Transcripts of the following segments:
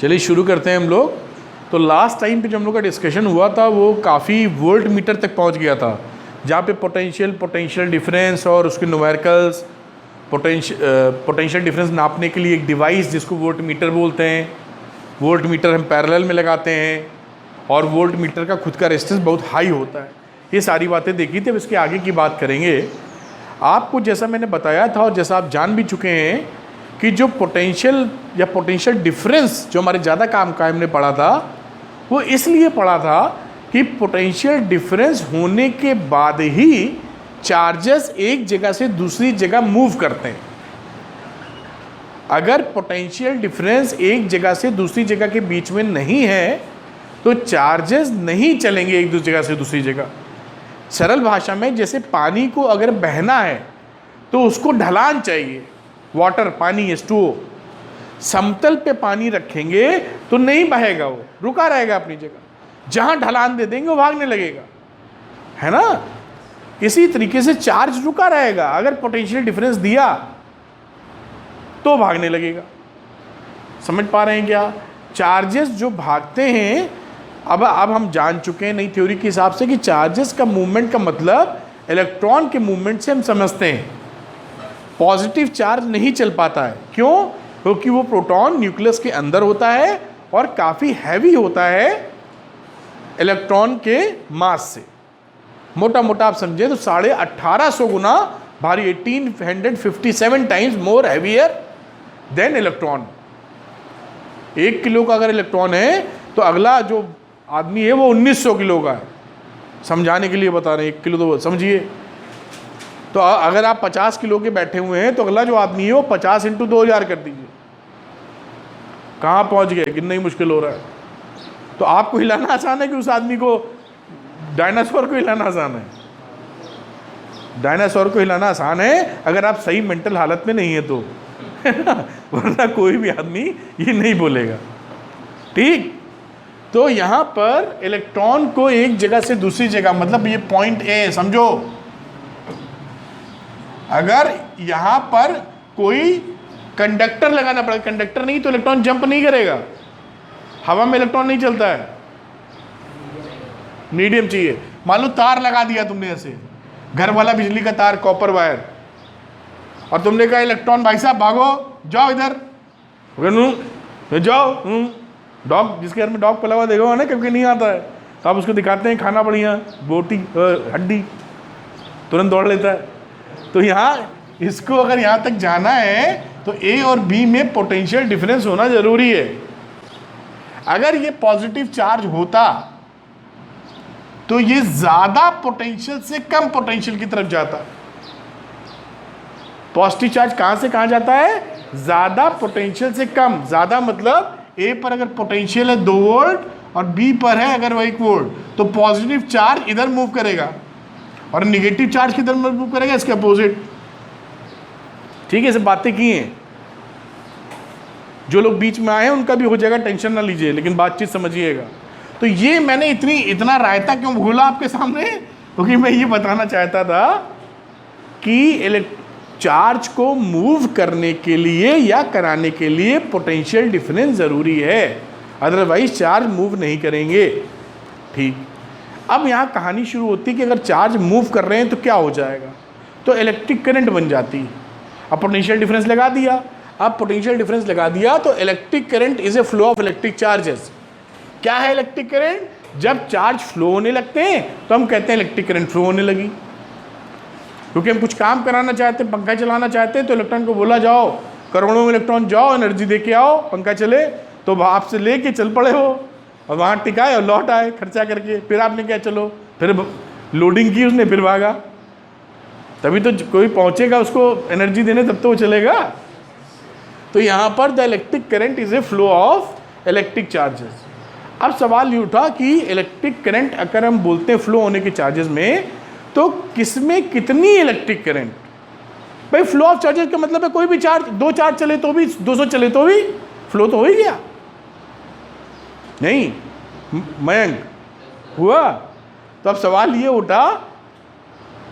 चलिए शुरू करते हैं हम लोग। तो लास्ट टाइम पे जो हम लोग का डिस्कशन हुआ था वो काफ़ी वोल्ट मीटर तक पहुंच गया था, जहाँ पे पोटेंशियल डिफरेंस और उसके न्यूमेरिकल्स, पोटेंशियल डिफरेंस नापने के लिए एक डिवाइस जिसको वोल्ट मीटर बोलते हैं, वोल्ट मीटर हम पैरेलल में लगाते हैं और वोल्ट मीटर का खुद का रेजिस्टेंस बहुत हाई होता है। ये सारी बातें देखी थी। अब इसके आगे की बात करेंगे। आपको जैसा मैंने बताया था और जैसा आप जान भी चुके हैं कि जो पोटेंशियल या पोटेंशियल डिफरेंस जो हमारे ज़्यादा काम का हमने पढ़ा था, वो इसलिए पढ़ा था कि पोटेंशियल डिफरेंस होने के बाद ही चार्जेस एक जगह से दूसरी जगह मूव करते हैं। अगर पोटेंशियल डिफरेंस एक जगह से दूसरी जगह के बीच में नहीं है तो चार्जेस नहीं चलेंगे एक दूसरी जगह से दूसरी जगह। सरल भाषा में जैसे पानी को अगर बहना है तो उसको ढलान चाहिए, वाटर पानी H2O। समतल पे पानी रखेंगे तो नहीं बहेगा, वो रुका रहेगा अपनी जगह। जहां ढलान दे देंगे वो भागने लगेगा, है ना। इसी तरीके से चार्ज रुका रहेगा, अगर पोटेंशियल डिफरेंस दिया तो भागने लगेगा। समझ पा रहे हैं क्या? चार्जेस जो भागते हैं, अब हम जान चुके हैं नई थ्योरी के हिसाब से कि चार्जेस का मूवमेंट का मतलब इलेक्ट्रॉन के मूवमेंट से हम समझते हैं। पॉजिटिव चार्ज नहीं चल पाता है, क्यों? क्योंकि वो प्रोटॉन न्यूक्लियस के अंदर होता है और काफ़ी हैवी होता है इलेक्ट्रॉन के मास से। मोटा मोटा आप समझे तो 1850 गुना भारी, 1857 times more heavier than electron. 1 kilo का अगर इलेक्ट्रॉन है तो अगला जो आदमी है वो 1900 किलो का है। समझाने के लिए बता रहे हैं, 1 किलो तो समझिए। तो अगर आप 50 किलो के बैठे हुए हैं तो अगला जो आदमी है वो 50 × 2000 कर दीजिए। कहाँ पहुँच गए? गिनना ही मुश्किल हो रहा है। तो आपको हिलाना आसान है कि उस आदमी को, डायनासोर को हिलाना आसान है? डायनासोर को हिलाना आसान है अगर आप सही मेंटल हालत में नहीं है तो वरना कोई भी आदमी ये नहीं बोलेगा। ठीक। तो यहाँ पर इलेक्ट्रॉन को एक जगह से दूसरी जगह, मतलब ये पॉइंट ए समझो, अगर यहाँ पर कोई कंडक्टर लगाना पड़ेगा, कंडक्टर नहीं तो इलेक्ट्रॉन जंप नहीं करेगा। हवा में इलेक्ट्रॉन नहीं चलता है, मीडियम चाहिए। मान लो तार लगा दिया तुमने ऐसे, घर वाला बिजली का तार, कॉपर वायर, और तुमने कहा इलेक्ट्रॉन भाई साहब भागो, जाओ इधर, जाओ। डॉग, जिसके घर में डॉग पला हुआ देखो ना, कभी नहीं आता है तो आप उसको दिखाते हैं खाना बढ़िया, बोटी हड्डी, तुरंत दौड़ लेता है। तो यहाँ इसको अगर यहाँ तक जाना है तो ए और बी में पोटेंशियल डिफरेंस होना जरूरी है। अगर ये पॉजिटिव चार्ज होता तो ये ज्यादा पोटेंशियल से कम पोटेंशियल की तरफ जाता। पॉजिटिव चार्ज कहां से कहां जाता है? ज्यादा पोटेंशियल से कम। ज्यादा मतलब ए पर अगर पोटेंशियल है 2 वोल्ट और बी पर है अगर वो 1 वोल्ट, तो पॉजिटिव चार्ज इधर मूव करेगा और निगेटिव चार्ज किधर मूव करेगा? इसके अपोजिट। ठीक है, सब बातें की हैं। जो लोग बीच में आए हैं उनका भी हो जाएगा, टेंशन ना लीजिए, लेकिन बातचीत समझिएगा। तो ये मैंने इतना रायता क्यों घोला आपके सामने? क्योंकि मैं ये बताना चाहता था कि चार्ज को मूव करने के लिए या कराने के लिए पोटेंशियल डिफरेंस ज़रूरी है, अदरवाइज चार्ज मूव नहीं करेंगे। ठीक। अब यहाँ कहानी शुरू होती है कि अगर चार्ज मूव कर रहे हैं तो क्या हो जाएगा? तो इलेक्ट्रिक करंट बन जाती है। अब पोटेंशियल डिफरेंस लगा दिया। अब पोटेंशियल डिफरेंस लगा दिया तो electric current is a flow of electric charges. क्या है इलेक्ट्रिक करंट? जब चार्ज फ्लो होने लगते हैं तो हम कहते हैं इलेक्ट्रिक करंट फ्लो होने लगी। क्योंकि हम कुछ काम कराना चाहते हैं, पंखा चलाना चाहते हैं, तो इलेक्ट्रॉन को बोला जाओ, करोड़ों इलेक्ट्रॉन जाओ, एनर्जी दे के आओ, पंखा चले, तो आपसे ले के चल पड़े हो और वहाँ टिकाए और लौट आए खर्चा करके। फिर आपने क्या, चलो फिर लोडिंग की उसने, फिर भागा। तभी तो कोई पहुँचेगा उसको एनर्जी देने, तब तो वो चलेगा। तो यहाँ पर the electric current is a flow of electric charges. अब सवाल ये उठा कि इलेक्ट्रिक करंट अगर हम बोलते हैं फ्लो होने के चार्जेस में, तो किसमें कितनी इलेक्ट्रिक करंट? भाई फ्लो ऑफ चार्जेस का मतलब है कोई भी चार्ज, 2 चार्ज चले तो भी, 200 चले तो भी फ्लो तो हो ही गया। नहीं मयंक हुआ? तो अब सवाल ये उठा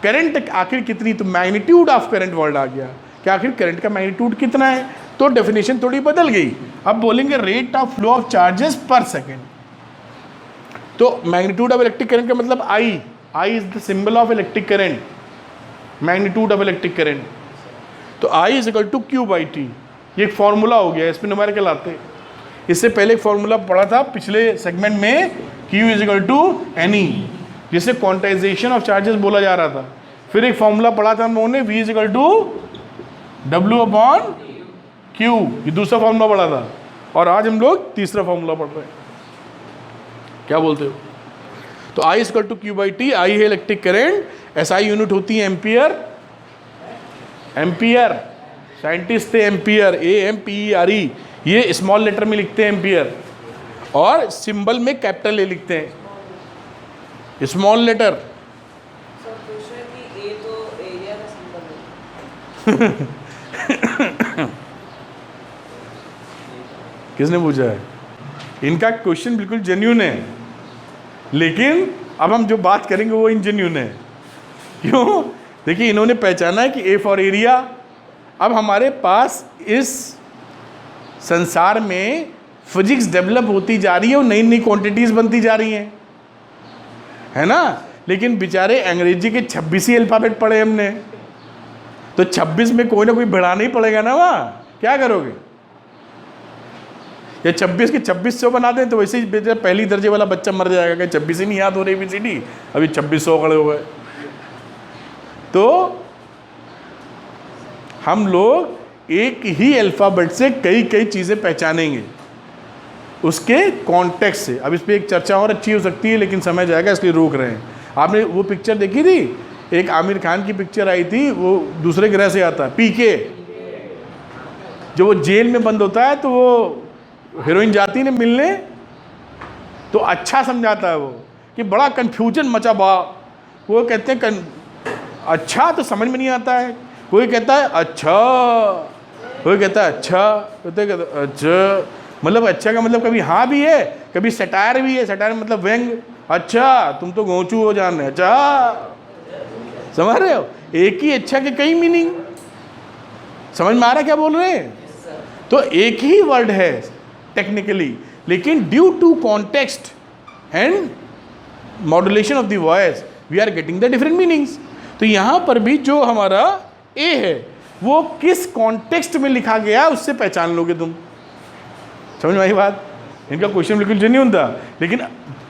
करंट आखिर कितनी? तो मैग्नीट्यूड ऑफ करंट वर्ड आ गया कि आखिर करंट का मैग्नीट्यूड कितना है। तो डेफिनेशन थोड़ी बदल गई। अब बोलेंगे rate of flow of charges पर सेकेंड। तो मैग्नीट्यूड ऑफ इलेक्ट्रिक करंट का मतलब I is the symbol of electric current, magnitude of electric current. तो I is equal to Q by T, ये एक फॉर्मूला हो गया, इसमें न्यूमेरिकल आते हैं। इससे पहले एक फॉर्मूला पढ़ा था पिछले सेगमेंट में, q is equal to n e, जिसे क्वांटाइजेशन ऑफ चार्जेस बोला जा रहा था। फिर एक फॉर्मूला पढ़ा था हम लोगों ने, वी इज इक्वल टू डब्ल्यू अपॉन क्यू, ये दूसरा फॉर्मूला पढ़ा था। और आज हम लोग तीसरा फॉर्मूला पढ़ रहे हैं। क्या बोलते हो? तो I is equal to Q by T, I है इलेक्ट्रिक करंट, एसआई यूनिट होती है एम्पियर, एम्पियर साइंटिस्ट थे एम्पियर, AMPERE, ये स्मॉल लेटर में लिखते हैं एम्पियर, और सिंबल में कैपिटल ए लिखते हैं, स्मॉल लेटर। किसने पूछा है? इनका क्वेश्चन बिल्कुल जेन्युइन है, लेकिन अब हम जो बात करेंगे वो इनजेन्युइन है। क्यों? देखिए, इन्होंने पहचाना है कि ए फॉर एरिया। अब हमारे पास इस संसार में फिजिक्स डेवलप होती जा रही है और नई नई क्वांटिटीज़ बनती जा रही हैं, है ना। लेकिन बेचारे अंग्रेजी के 26 ही अल्फ़ाबेट पढ़े हमने, तो 26 में कोई ना कोई बढ़ाना ही पड़ेगा ना। वहाँ क्या करोगे? या 26 के 2600 बना दें तो वैसे ही बेचारा पहली दर्जे वाला बच्चा मर जाएगा कि 26 ही नहीं याद हो रही ABCD, अभी 2600 खड़े हो गए। तो हम लोग एक ही अल्फ़ाबेट से कई कई चीज़ें पहचानेंगे उसके कॉन्टेक्स्ट से। अब इस पर एक चर्चा और अच्छी हो सकती है, लेकिन समय जाएगा इसलिए रोक रहे हैं। आपने वो पिक्चर देखी थी, एक आमिर खान की पिक्चर आई थी, वो दूसरे ग्रह से आता है, PK, जो वो जेल में बंद होता है तो वो हीरोइन जाती है ना मिलने, तो अच्छा समझाता है वो कि बड़ा कन्फ्यूजन मचा बा। वो कहते हैं अच्छा तो समझ में नहीं आता है, कोई कहता है अच्छा, कोई कहता है अच्छा, कहते अच्छा, मतलब अच्छा का मतलब कभी हाँ भी है, कभी सटायर भी है, सटायर मतलब व्यंग। अच्छा तुम तो गोचू हो जान रहे, अच्छा, समझ रहे हो? एक ही अच्छा के कई मीनिंग, समझ में आ रहा है क्या बोल रहे हैं? तो एक ही वर्ड है टेक्निकली, लेकिन due to context and modulation of the voice we are getting the different meanings. तो यहाँ पर भी जो हमारा ए है वो किस कॉन्टेक्स्ट में लिखा गया उससे पहचान लोगे तुम। समझ में आई बात? इनका क्वेश्चन बिल्कुल जेन्युइन था, लेकिन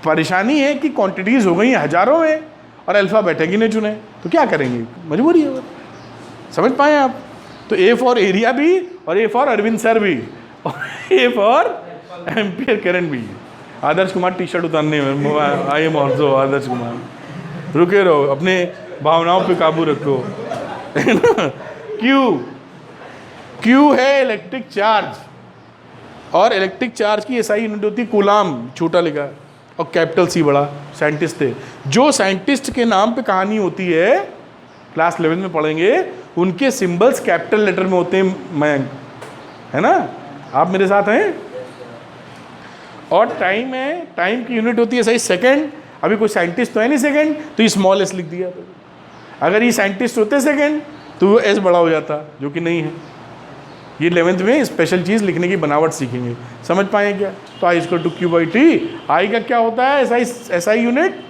परेशानी है कि क्वांटिटीज़ हो गई हज़ारों में और अल्फ़ाबेट है गिने चुने, तो क्या करेंगे, मजबूरी है। समझ पाए आप? तो ए फॉर एरिया भी, और ए फॉर अरविंद सर भी, और ए फॉर एम्पियर करंट भी। आदर्श कुमार टी शर्ट उतारने में, I am also Adarsh Kumar. रुके रहो, अपने भावनाओं पे काबू रखो, है ना। क्यू है इलेक्ट्रिक चार्ज, और इलेक्ट्रिक चार्ज की एसआई यूनिट होती है कूलाम, छोटा लिखा, और कैपिटल सी बड़ा। साइंटिस्ट थे, जो साइंटिस्ट के नाम पे कहानी होती है क्लास 11 में पढ़ेंगे, उनके सिंबल्स कैपिटल लेटर में होते हैं, मयंक, है ना। आप मेरे साथ हैं? और टाइम है, टाइम की यूनिट होती है सही सेकंड। अभी कोई साइंटिस्ट तो है नहीं सेकंड, तो ये स्मॉल एस लिख दिया। अगर ये साइंटिस्ट होते सेकंड तो वो एस बड़ा हो जाता, जो कि नहीं है। ये 11th में स्पेशल चीज़ लिखने की बनावट सीखेंगे, समझ पाए क्या? तो I equal to Q by T. I का क्या होता है? SI unit.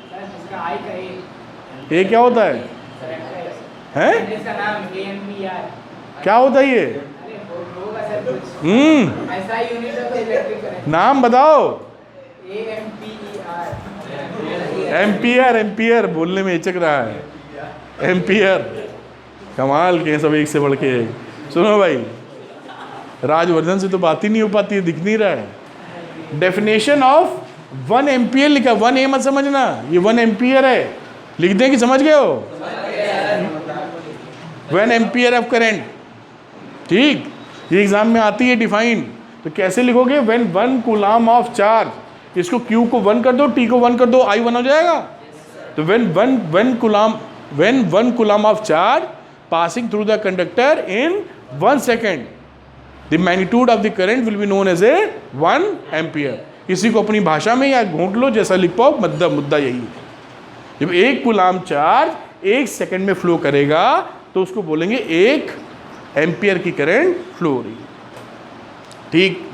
ए क्या होता है? हैं? क्या होता है ये? नाम बताओ। एम्पियर, एम्पियर बोलने में हिचक रहा है, एम्पियर। कमाल के सब एक से बढ़ के एक। सुनो भाई, राजवर्धन से तो बात ही नहीं हो पाती है, दिख नहीं रहा है। डेफिनेशन ऑफ 1 एम्पियर लिखा, 1 ए मत समझना, ये 1 एम्पियर है, लिख दें कि समझ गए हो? 1 एम्पियर ऑफ करंट, ठीक। ये एग्जाम में आती है डिफाइन, तो कैसे लिखोगे? व्हेन 1 कूलाम ऑफ चार्ज, इसको Q को 1 कर दो, T को 1 कर दो, I 1 हो जाएगा। तो when 1 coulomb of charge passing through the conductor in 1 second, the magnitude of the current will be known as a 1 ampere. इसी को अपनी भाषा में या घोंट लो, जैसा लिख पाओ, मुद्दा यही है। जब 1 कूलाम चार्ज 1 सेकेंड में फ्लो करेगा तो उसको बोलेंगे 1 एम्पियर की करंट फ्लो हो रही है। ठीक,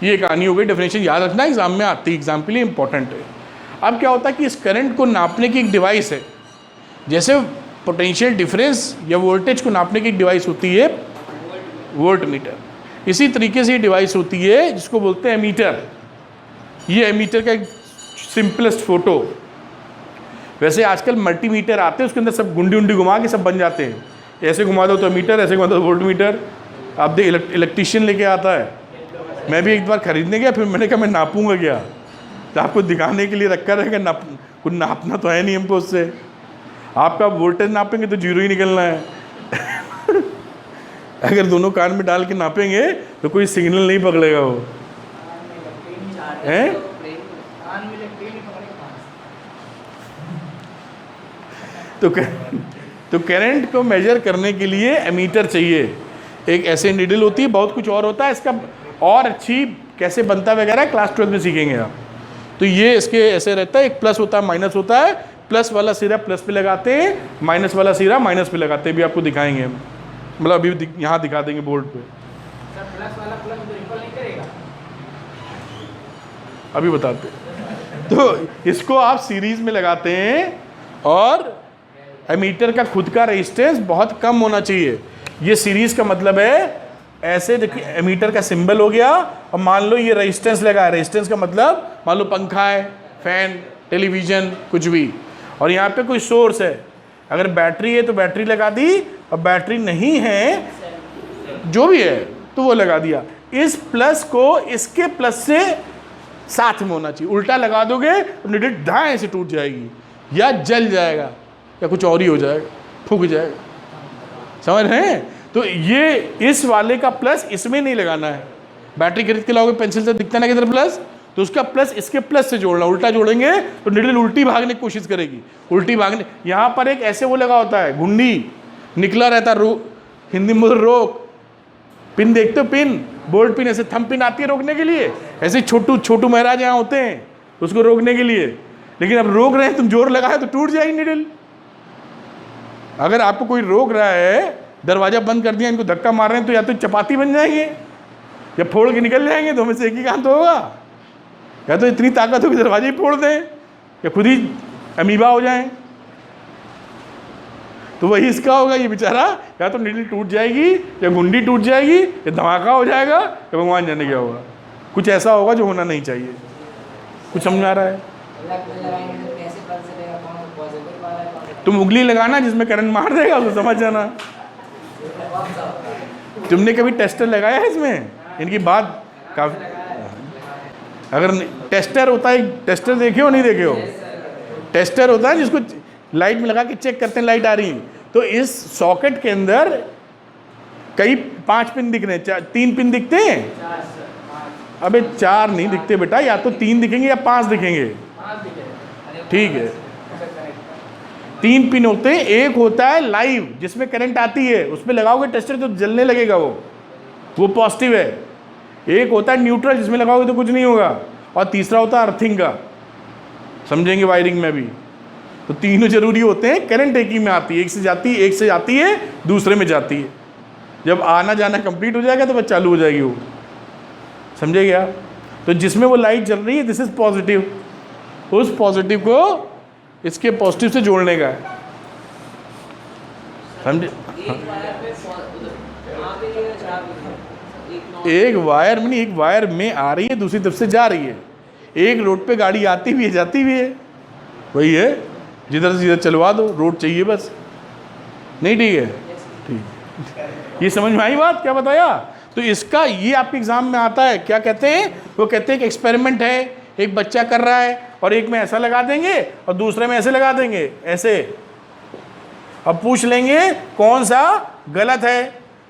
ये कहानी हो गई। डेफिनेशन याद रखना, एग्जाम में आती है, एग्जाम के लिए इंपॉर्टेंट है। अब क्या होता है कि इस करंट को नापने की एक डिवाइस है, जैसे पोटेंशियल डिफरेंस या वोल्टेज को नापने की एक डिवाइस होती है वोल्ट मीटर, इसी तरीके से ये डिवाइस होती है जिसको बोलते हैं एमीटर। ये एमीटर का एक सिंपलेस्ट फोटो। वैसे आजकल मल्टीमीटर आते हैं, उसके अंदर सब गुंडी उंडी घुमा के सब बन जाते हैं, ऐसे घुमा दो तो मीटर, ऐसे घुमा दो वोल्ट मीटर। आप देख इलेक्ट्रीशियन लेके आता है। मैं भी एक बार खरीदने गया, फिर मैंने कहा मैं नापूंगा क्या, तो आपको दिखाने के लिए रखा रहेगा, कुछ नापना तो है नहीं हमको उससे। आपका वोल्टेज नापेंगे तो जीरो ही निकलना है अगर दोनों कान में डाल के नापेंगे तो कोई सिग्नल नहीं पकड़ेगा वो हैं। तो करंट को मेजर करने के लिए एमीटर चाहिए। एक ऐसे नीडल होती है, बहुत कुछ और होता है इसका, और अच्छी कैसे बनता वगैरह क्लास 12 में सीखेंगे आप। तो ये इसके ऐसे रहता है, एक प्लस होता है माइनस होता है, प्लस वाला सिरा प्लस पे लगाते हैं, माइनस वाला सिरा माइनस पे लगाते हैं। भी आपको दिखाएंगे हम, मतलब अभी यहाँ दिखा देंगे बोर्ड पे। प्लस वाला प्लस रिपल नहीं करेगा, अभी बताते हैं। तो इसको आप सीरीज में लगाते हैं, और एमीटर का खुद का रेजिस्टेंस बहुत कम होना चाहिए। ये सीरीज का मतलब है ऐसे, देखिए एमीटर का सिंबल हो गया, और मान लो ये रेजिस्टेंस लगा है। रेजिस्टेंस का मतलब मान लो पंखा है, फैन, टेलीविजन, कुछ भी, और यहाँ पे कोई सोर्स है। अगर बैटरी है तो बैटरी लगा दी, और बैटरी नहीं है जो भी है तो वो लगा दिया। इस प्लस को इसके प्लस से साथ में होना चाहिए। उल्टा लगा दोगे तो नीडल ढाई से टूट जाएगी, या जल जाएगा, या कुछ और ही हो जाएगा, फूक जाएगा। समझ रहे हैं? तो ये इस वाले का प्लस इसमें नहीं लगाना है। बैटरी खरीद के लाओगे, पेंसिल से दिखता ना किधर प्लस, तो उसका प्लस इसके प्लस से जोड़ना। उल्टा जोड़ेंगे तो नीडल उल्टी भागने की कोशिश करेगी, उल्टी भागने। यहाँ पर एक ऐसे वो लगा होता है, घुंडी निकला रहता है, हिंदी में रोक पिन, देखते हो पिन, बोल्ट पिन, ऐसे थंब पिन आती है रोकने के लिए। ऐसे छोटू महाराज यहाँ होते हैं उसको रोकने के लिए। लेकिन अब रोक रहे हैं, तुम जोर लगाए तो टूट जाएगी नीडल। अगर आपको कोई रोक रहा है, दरवाजा बंद कर दिया, इनको धक्का मार रहे हैं, तो या तो चपाती बन जाएंगे या फोड़ के निकल जाएंगे, तो हमें से एक ही काम तो होगा। या तो इतनी ताकत होगी दरवाजे ही फोड़ दें, या खुद ही अमीबा हो जाएं। तो वही इसका होगा, ये बेचारा या तो नीडल टूट जाएगी, या गुंडी टूट जाएगी, या धमाका हो जाएगा, या भगवान जाने क्या होगा। कुछ ऐसा होगा जो होना नहीं चाहिए। कुछ समझ आ रहा है? तुम उंगली लगाना जिसमें करंट मार देगा, उसको समझ जाना। तुमने कभी टेस्टर लगाया है इसमें? इनकी बात काफी, अगर टेस्टर होता है, टेस्टर देखे हो नहीं देखे हो? टेस्टर होता है जिसको लाइट में लगा के चेक करते हैं लाइट आ रही है। तो इस सॉकेट के अंदर कई 5 पिन दिख रहे हैं, 3 पिन दिखते हैं। अबे 4 नहीं दिखते बेटा, या तो 3 दिखेंगे या 5 दिखेंगे। ठीक है, 3 पिन होते हैं। एक होता है लाइव जिसमें करंट आती है, उसमें लगाओगे टेस्टर तो जलने लगेगा, वो पॉजिटिव है। एक होता है न्यूट्रल जिसमें लगाओगे तो कुछ नहीं होगा, और तीसरा होता है अर्थिंग का, समझेंगे वायरिंग में भी। तो तीनों जरूरी होते हैं। करंट एक ही में आती है, एक से जाती है दूसरे में जाती है। जब आना जाना कंप्लीट हो जाएगा तो बस चालू हो जाएगी वो, समझे क्या? तो जिसमें वो लाइट जल रही है, दिस इज पॉजिटिव, उस पॉजिटिव को इसके पॉजिटिव से जोड़ने का है, समझे? एक वायर में नहीं, एक वायर में आ रही है, दूसरी तरफ से जा रही है। एक रोड पे गाड़ी आती भी है जाती भी है, वही है, जिधर से जिधर चलवा दो, रोड चाहिए बस। नहीं ठीक है? ठीक, ये समझ में आई बात? क्या बताया? तो इसका ये आपके एग्जाम में आता है। क्या कहते हैं? वो कहते हैं कि एक्सपेरिमेंट है, एक बच्चा कर रहा है, और एक में ऐसा लगा देंगे और दूसरे में ऐसे लगा देंगे, ऐसे। अब पूछ लेंगे कौन सा गलत है,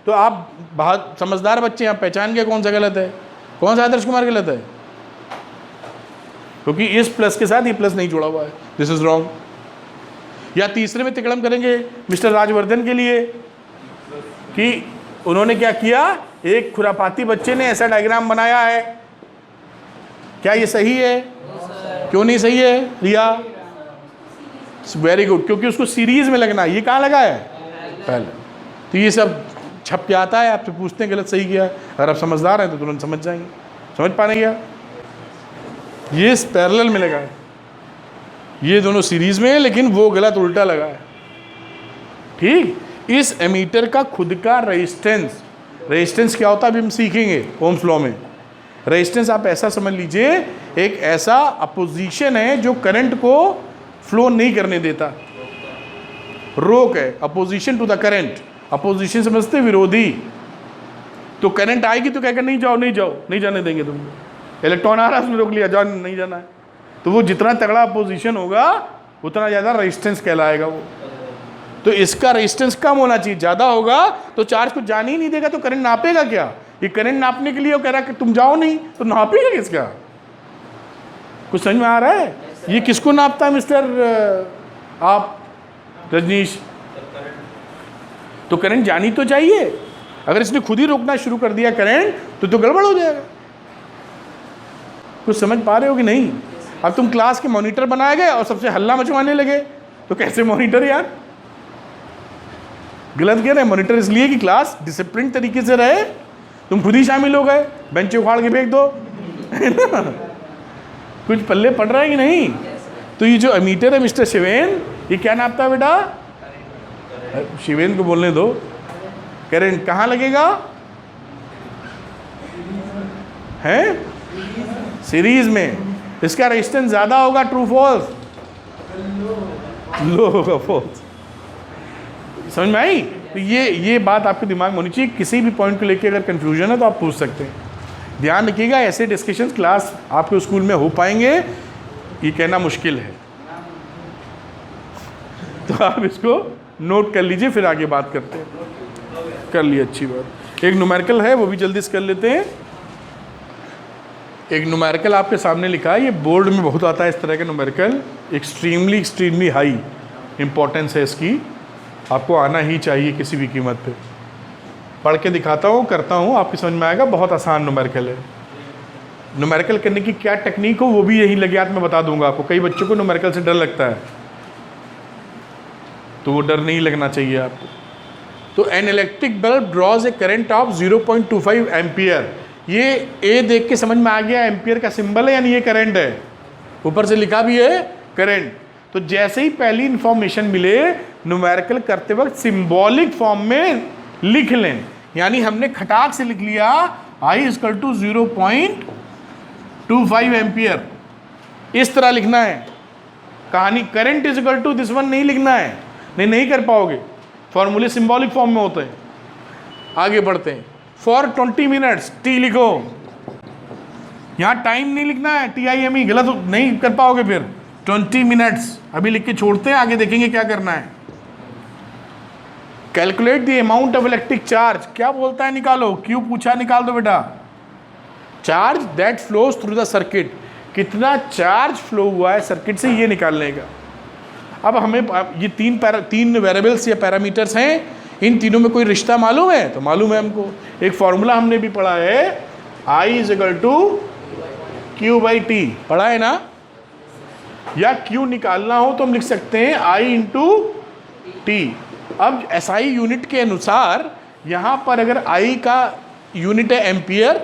तो आप बहुत समझदार बच्चे हैं, आप पहचान के कौन सा गलत है, कौन सा आदर्श कुमार गलत है, क्योंकि इस प्लस के साथ ये प्लस नहीं जुड़ा हुआ है, दिस इज रॉन्ग। या तीसरे में तिकड़म करेंगे मिस्टर राजवर्धन के लिए कि उन्होंने क्या किया, एक खुरापाती बच्चे ने ऐसा डायग्राम बनाया है, क्या ये सही है? क्यों नहीं सही है रिया? वेरी गुड, क्योंकि उसको सीरीज में लगना है। ये कहाँ लगा है? पहले। तो ये सब छप के आता है, आपसे पूछते हैं गलत सही किया, अगर आप समझदार हैं तो तुरंत समझ जाएंगे। समझ पा रहे क्या? ये पैरेलल में लगा है, ये दोनों सीरीज में है, लेकिन वो गलत उल्टा लगा है। ठीक, इस एमीटर का खुद का रेजिस्टेंस, रेजिस्टेंस क्या होता है अभी हम सीखेंगे ओम्स लॉ में। रेजिस्टेंस आप ऐसा समझ लीजिए, एक ऐसा अपोजिशन है जो करंट को फ्लो नहीं करने देता, रोक है, opposition to the current. Opposition समझते विरोधी। तो करंट आएगी तो कहकर नहीं जाओ नहीं जाओ, नहीं जाने देंगे तुमको। इलेक्ट्रॉन आ रहा है उसने रोक लिया, जाओ नहीं जाना है। तो वो जितना तगड़ा अपोजिशन होगा उतना ज़्यादा रेजिस्टेंस कहलाएगा वो। तो इसका रेजिस्टेंस कम होना चाहिए, ज़्यादा होगा तो चार्ज को जाने ही नहीं देगा, तो करंट नापेगा क्या? ये करंट नापने के लिए वो कह रहा है कि तुम जाओ नहीं, तो नापेगा किसका? कुछ समझ में आ रहा है? ये किसको नापता है मिस्टर आप रजनीश? तो करंट जानी तो चाहिए। अगर इसने खुद ही रोकना शुरू कर दिया करंट तो गड़बड़ हो जाएगा। कुछ समझ पा रहे हो कि नहीं? अब तुम क्लास के मॉनिटर बनाए गए और सबसे हल्ला मचवाने लगे, तो कैसे मॉनिटर यार? गलत कह रहे हैं। मॉनिटर इसलिए कि क्लास डिसिप्लिन तरीके से रहे, तुम खुद ही शामिल हो गए, बेंच उखाड़ के फेंक दो कुछ पल्ले पड़ रहा है कि नहीं? तो ये जो एमीटर है मिस्टर शिवेन, ये क्या नापता है बेटा? शिवेन को बोलने दो। करंट कहाँ लगेगा? है सीरीज में। इसका रेजिस्टेंस ज्यादा होगा, ट्रू फॉल्स? लो होगा, फॉल्स। समझ में आई? तो ये बात आपके दिमाग में होनी चाहिए। किसी भी पॉइंट को लेके अगर कंफ्यूजन है तो आप पूछ सकते हैं। ध्यान रखिएगा, ऐसे डिस्कशन क्लास आपके स्कूल में हो पाएंगे ये कहना मुश्किल है। तो आप इसको नोट कर लीजिए, फिर आगे बात करते हैं। कर लिए, अच्छी बात। एक न्यूमेरिकल है, वो भी जल्दी से कर लेते हैं। एक न्यूमेरिकल आपके सामने लिखा है, ये बोर्ड में बहुत आता है इस तरह का न्यूमेरिकल। एक्सट्रीमली हाई इंपॉर्टेंस है इसकी, आपको आना ही चाहिए किसी भी कीमत पे। पढ़ के दिखाता हूँ, करता हूँ, आपकी समझ में आएगा। बहुत आसान न्यूमेरिकल है। न्यूमेरिकल करने की क्या टेक्निक हो वो भी यही लगे मैं बता दूंगा आपको। कई बच्चों को न्यूमेरिकल से डर लगता है, तो वो डर नहीं लगना चाहिए आपको। तो an electric bulb draws a current of 0.25 ampere. ये ए देख के समझ में आ गया, एम्पियर का सिंबल है, यानी ये करंट है। ऊपर से लिखा भी है करंट। तो जैसे ही पहली इंफॉर्मेशन मिले, न्यूमेरिकल करते वक्त सिंबॉलिक फॉर्म में लिख लें। यानी हमने खटाक से लिख लिया I = 0.25 एम्पियर, इस तरह लिखना है। कहानी करंट = दिस वन नहीं लिखना है, नहीं कर पाओगे। फॉर्मूले सिंबॉलिक फॉर्म में होते हैं। आगे बढ़ते हैं। फॉर 20 मिनट्स, टी लिखो। यहाँ टाइम नहीं लिखना है, TIME, गलत नहीं कर पाओगे फिर। 20 मिनट्स अभी लिख के छोड़ते हैं, आगे देखेंगे क्या करना है। Calculate the amount of electric charge, क्या बोलता है निकालो। क्यों पूछा, निकाल दो बेटा। Charge that flows through the circuit, कितना चार्ज फ्लो हुआ है सर्किट से, ये निकालने का। अब हमें ये तीन वेरिएबल्स या पैरामीटर्स हैं, इन तीनों में कोई रिश्ता मालूम है? तो मालूम है हमको। एक फॉर्मूला हमने भी पढ़ा है, I = Q/T, पढ़ा है ना। या Q निकालना हो तो हम लिख सकते हैं I × T। अब SI यूनिट के अनुसार यहाँ पर अगर I का यूनिट है एम्पियर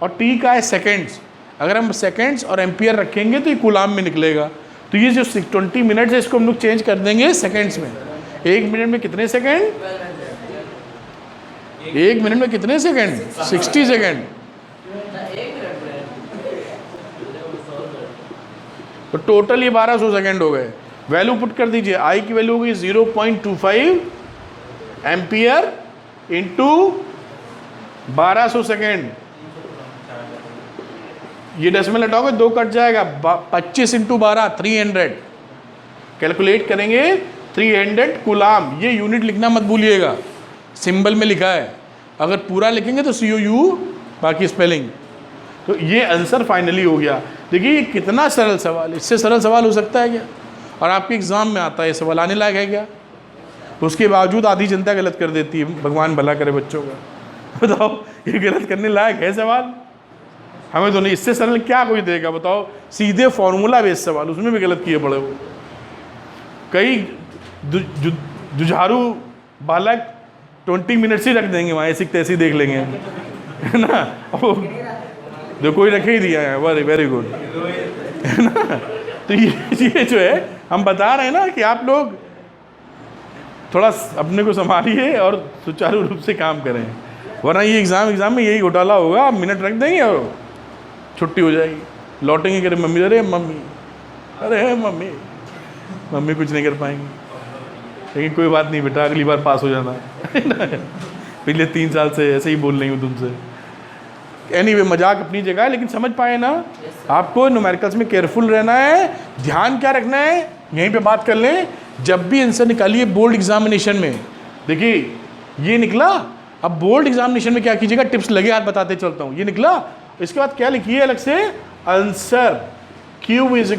और T का है सेकेंड्स, अगर हम सेकेंड्स और एम्पियर रखेंगे तो ये कूलाम में निकलेगा। तो ये जो 20 मिनट्स है इसको हम लोग चेंज कर देंगे सेकेंड्स में। 1 मिनट में कितने सेकेंड? 1 मिनट में कितने सेकेंड? 60 सेकेंड। तो टोटल ये 1200 सेकेंड हो गए। वैल्यू पुट कर दीजिए। आई की वैल्यू होगी 0.25 एम्पियर इंटू 1200 सेकेंड। ये डेसिमल हटाओगे 2 कट जाएगा। 25 × 12 300। कैलकुलेट करेंगे 300 कूलाम। ये यूनिट लिखना मत भूलिएगा, सिंबल में लिखा है। अगर पूरा लिखेंगे तो COU बाकी स्पेलिंग। तो ये आंसर फाइनली हो गया। देखिए ये कितना सरल सवाल, इससे सरल सवाल हो सकता है क्या? और आपके एग्ज़ाम में आता है, ये सवाल आने लायक है क्या? उसके बावजूद आधी जनता गलत कर देती है। भगवान भला करे बच्चों का। बताओ ये गलत करने लायक है सवाल? हमें तो नहीं, इससे सरल क्या कोई देगा बताओ। सीधे फॉर्मूला बेस्ड सवाल, उसमें भी गलत किए पड़े हो। कई जुझारू बालक 20 मिनट्स ही रख देंगे वहाँ, ऐसी तैसी देख लेंगे, है ना। जो कोई रखे ही दिया है, वेरी वेरी गुड, है ना। तो ये जो है हम बता रहे हैं ना कि आप लोग थोड़ा अपने को संभालिए और सुचारू रूप से काम करें, वरना ये एग्ज़ाम में यही घोटाला होगा। आप मिनट रख देंगे और छुट्टी हो जाएगी, लौटेंगे करे मम्मी, अरे मम्मी, अरे मम्मी, मम्मी कुछ नहीं कर पाएंगी। लेकिन कोई बात नहीं बेटा, अगली बार पास हो जाना। पिछले 3 साल से ऐसे ही बोल रही हूँ तुमसे। एनीवे, मजाक अपनी जगह है, लेकिन समझ पाए ना, आपको न्यूमेरिकल्स में केयरफुल रहना है। ध्यान क्या रखना है, यहीं पे बात कर लें। जब भी आंसर निकालिए बोर्ड एग्जामिनेशन में, देखिए ये निकला, अब बोर्ड एग्जामिनेशन में क्या कीजिएगा, टिप्स लगे हाथ बताते चलता हूँ। ये निकला, इसके बाद क्या लिखिए अलग से, आंसर Q =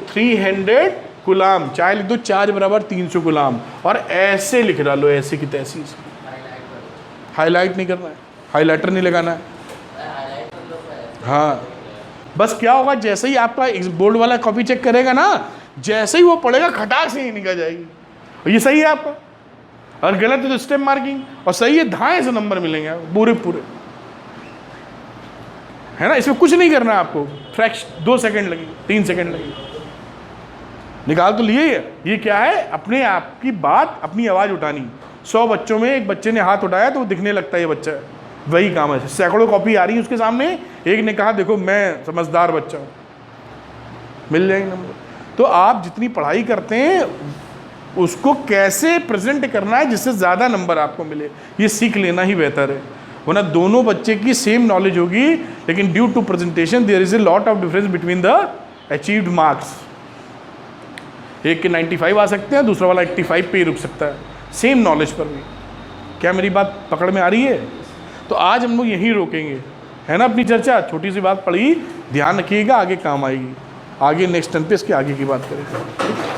300 गुलाम, चाहे लिख दो चार्ज बराबर 300 गुलाम, और ऐसे लिख डालो, ऐसे की तैसी। हाईलाइट नहीं करना है, हाईलाइटर नहीं लगाना है। हाँ, बस क्या होगा, जैसे ही आपका बोर्ड वाला कॉपी चेक करेगा ना, जैसे ही वो पढ़ेगा खटाक से ही निकल जाएगी, और ये सही है आपका, और गलत है तो स्टेप मार्किंग, और सही है धाए से नंबर मिलेंगे पूरे पूरे, है ना। इसमें कुछ नहीं करना है आपको, फ्रैक्शन 2 सेकंड लगेगी, 3 सेकंड लगेगी, निकाल तो लिए। ये क्या है, अपने आप की बात, अपनी आवाज़ उठानी। 100 बच्चों में एक बच्चे ने हाथ उठाया तो वो दिखने लगता है ये बच्चा है, वही काम है। सैकड़ों कॉपी आ रही है उसके सामने, एक ने कहा देखो मैं समझदार बच्चा हूँ, मिल जाएंगे नंबर। तो आप जितनी पढ़ाई करते हैं उसको कैसे प्रेजेंट करना है जिससे ज़्यादा नंबर आपको मिले, ये सीख लेना ही बेहतर है। वरना दोनों बच्चे की सेम नॉलेज होगी, लेकिन due to presentation there is a lot of difference between the achieved marks. एक के 95 आ सकते हैं, दूसरा वाला 85 पे ही रुक सकता है, सेम नॉलेज पर भी। क्या मेरी बात पकड़ में आ रही है? तो आज हम लोग यहीं रोकेंगे, है ना, अपनी चर्चा। छोटी सी बात पढ़ी, ध्यान रखिएगा, आगे काम आएगी। आगे नेक्स्ट टर्न पे इसके आगे की बात करेंगे।